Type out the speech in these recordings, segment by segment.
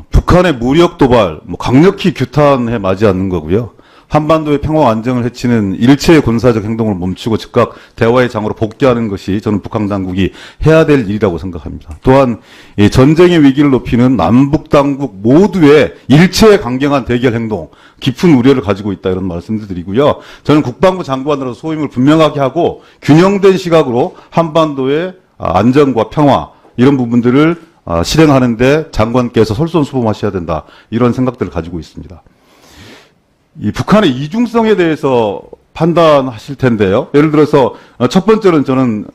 북한의 무력 도발, 강력히 규탄해 맞이 않는 거고요. 한반도의 평화와 안정을 해치는 일체의 군사적 행동을 멈추고 즉각 대화의 장으로 복귀하는 것이 저는 북한 당국이 해야 될 일이라고 생각합니다. 또한 이 전쟁의 위기를 높이는 남북 당국 모두의 일체의 강경한 대결 행동, 깊은 우려를 가지고 있다 이런 말씀도 드리고요. 저는 국방부 장관으로서 소임을 분명하게 하고 균형된 시각으로 한반도의 안정과 평화 이런 부분들을 실행하는데 장관께서 솔선수범하셔야 된다 이런 생각들을 가지고 있습니다. 이 북한의 이중성에 대해서 판단하실 텐데요. 예를 들어서 첫 번째는 저는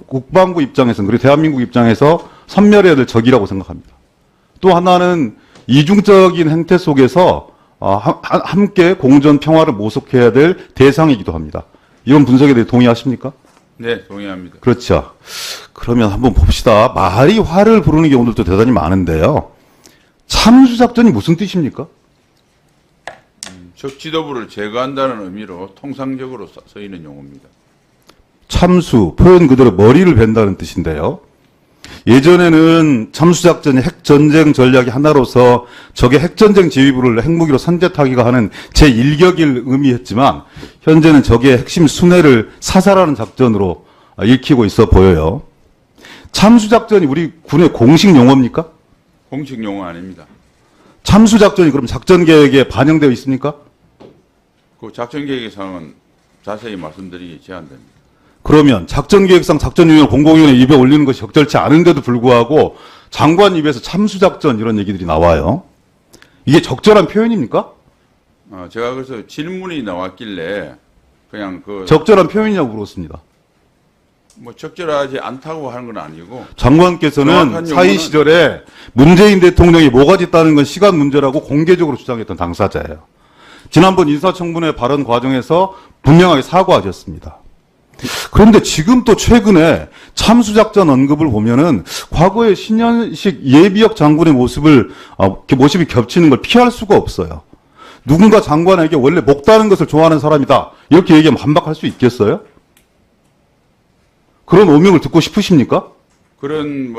국방부 입장에서는 그리고 대한민국 입장에서 섬멸해야 될 적이라고 생각합니다. 또 하나는 이중적인 행태 속에서 함께 공존 평화를 모색해야 될 대상이기도 합니다. 이런 분석에 대해 동의하십니까? 네, 동의합니다. 그렇죠. 그러면 한번 봅시다. 말이 화를 부르는 경우들도 대단히 많은데요. 참수작전이 무슨 뜻입니까? 적 지도부를 제거한다는 의미로 통상적으로 쓰이는 용어입니다. 참수, 표현 그대로 머리를 벤다는 뜻인데요. 예전에는 참수작전이 핵전쟁 전략의 하나로서 적의 핵전쟁 지휘부를 핵무기로 선제타기가 하는 제1격을 의미했지만 현재는 적의 핵심 순회를 사살하는 작전으로 읽히고 있어 보여요. 참수작전이 우리 군의 공식 용어입니까? 공식 용어 아닙니다. 참수작전이 그럼 작전계획에 반영되어 있습니까? 그 작전계획상은 자세히 말씀드리기 제한됩니다. 그러면 작전계획상 작전위원 공공위원회 입에 올리는 것이 적절치 않은데도 불구하고 장관 입에서 참수작전 이런 얘기들이 나와요. 이게 적절한 표현입니까? 제가 그래서 질문이 나왔길래 그냥 적절한 표현이냐고 물었습니다. 뭐 적절하지 않다고 하는 건 아니고 장관께서는 사의 시절에 문재인 대통령이 모가지 따는 건 시간 문제라고 공개적으로 주장했던 당사자예요. 지난번 인사청문회 발언 과정에서 분명하게 사과하셨습니다. 그런데 지금 또 최근에 참수작전 언급을 보면은 과거의 신년식 예비역 장군의 모습이 겹치는 걸 피할 수가 없어요. 누군가 장관에게 원래 목 따는 것을 좋아하는 사람이다. 이렇게 얘기하면 반박할 수 있겠어요? 그런 오명을 듣고 싶으십니까? 그런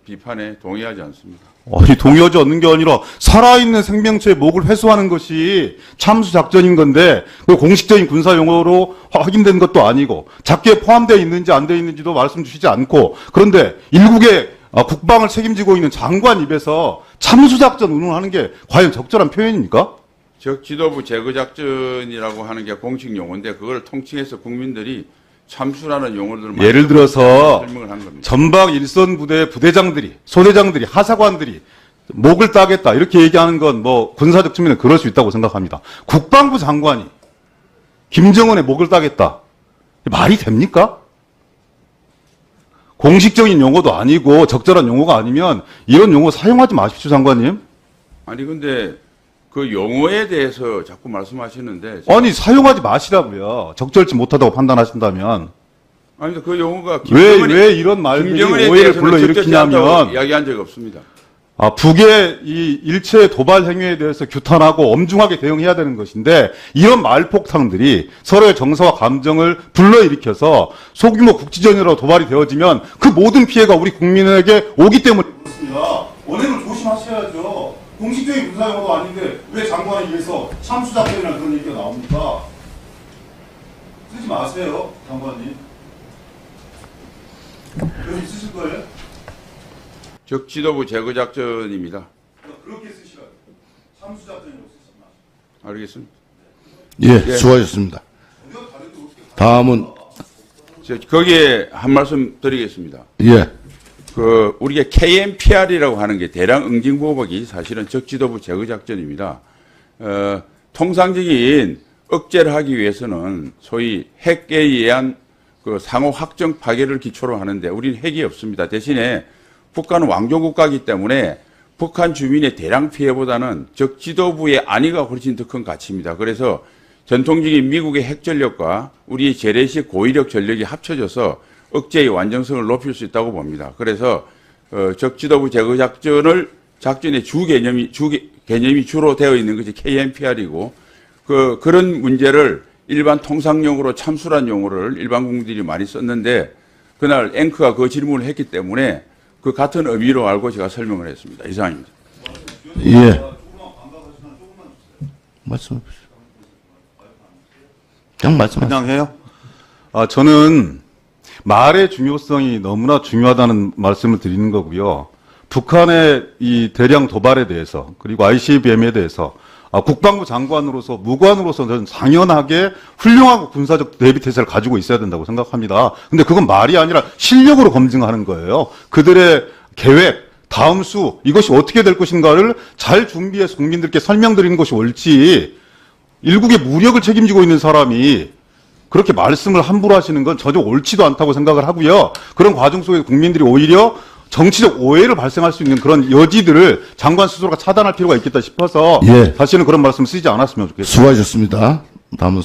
비판에 동의하지 않습니다. 아니, 동의하지 않는 게 아니라 살아있는 생명체의 목을 회수하는 것이 참수작전인 건데 그 공식적인 군사 용어로 확인된 것도 아니고 작게 포함되어 있는지 안 되어 있는지도 말씀 주시지 않고 그런데 일국의 국방을 책임지고 있는 장관 입에서 참수작전 운운하는 게 과연 적절한 표현입니까? 적 지도부 제거 작전이라고 하는 게 공식 용어인데 그걸 통칭해서 국민들이 참수라는 용어들을 예를 들어서 설명을 한 겁니다. 전방 일선 부대 부대장들이 소대장들이 하사관들이 목을 따겠다 이렇게 얘기하는 건 군사적 측면에 그럴 수 있다고 생각합니다. 국방부 장관이 김정은의 목을 따겠다 말이 됩니까? 공식적인 용어도 아니고 적절한 용어가 아니면 이런 용어 사용하지 마십시오, 장관님. 아니 근데 그 용어에 대해서 자꾸 말씀하시는데 아니 사용하지 마시라고요. 적절치 못하다고 판단하신다면. 아니 그 용어가 왜 이런 말들이 오해를 불러일으키냐면 이야기한 적이 없습니다. 북의 이 일체 도발 행위에 대해서 규탄하고 엄중하게 대응해야 되는 것인데 이런 말폭탄들이 서로의 정서와 감정을 불러일으켜서 소규모 국지전이라도 도발이 되어지면 그 모든 피해가 우리 국민에게 오기 때문에 그렇습니다. 언행을 조심하셔야죠. 공식적인 군사 용어도 아닌데 왜 장관에 의해서 참수작전이라는 그런 얘기가 나옵니까? 쓰지 마세요, 장관님. 여기 쓰실 거예요? 적 지도부 제거 작전입니다. 그렇게 쓰시라고요. 참수작전이라고 쓰지 마세요. 알겠습니다. 예, 수고하셨습니다. 다음은 거기에 한 말씀 드리겠습니다. 예. 우리가 KMPR이라고 하는 게 대량 응징보복이 사실은 적지도부 제거 작전입니다. 통상적인 억제를 하기 위해서는 소위 핵에 의한 상호 확정 파괴를 기초로 하는데 우리는 핵이 없습니다. 대신에 북한은 왕조국가이기 때문에 북한 주민의 대량 피해보다는 적지도부의 안위가 훨씬 더 큰 가치입니다. 그래서 전통적인 미국의 핵전력과 우리의 재래식 고위력 전력이 합쳐져서 억제의 완전성을 높일 수 있다고 봅니다. 그래서 적지도부 제거 작전의 개념이 주로 되어 있는 것이 KMPR이고 그런 문제를 일반 통상용어로 참수란 용어를 일반 국민들이 많이 썼는데 그날 앵커가 그 질문을 했기 때문에 그 같은 의미로 알고 제가 설명을 했습니다. 이상입니다. 예. 말씀해 보시죠. 그냥 말씀하세요. 그냥 해요? 저는 말의 중요성이 너무나 중요하다는 말씀을 드리는 거고요. 북한의 이 대량 도발에 대해서 그리고 ICBM에 대해서 국방부 장관으로서 무관으로서 저는 당연하게 훌륭하고 군사적 대비 태세를 가지고 있어야 된다고 생각합니다. 근데 그건 말이 아니라 실력으로 검증하는 거예요. 그들의 계획, 다음 수 이것이 어떻게 될 것인가를 잘 준비해서 국민들께 설명드리는 것이 옳지. 일국의 무력을 책임지고 있는 사람이 그렇게 말씀을 함부로 하시는 건 전혀 옳지도 않다고 생각을 하고요. 그런 과정 속에서 국민들이 오히려 정치적 오해를 발생할 수 있는 그런 여지들을 장관 스스로가 차단할 필요가 있겠다 싶어서 예. 다시는 그런 말씀 쓰지 않았으면 좋겠습니다. 수고하셨습니다. 다음은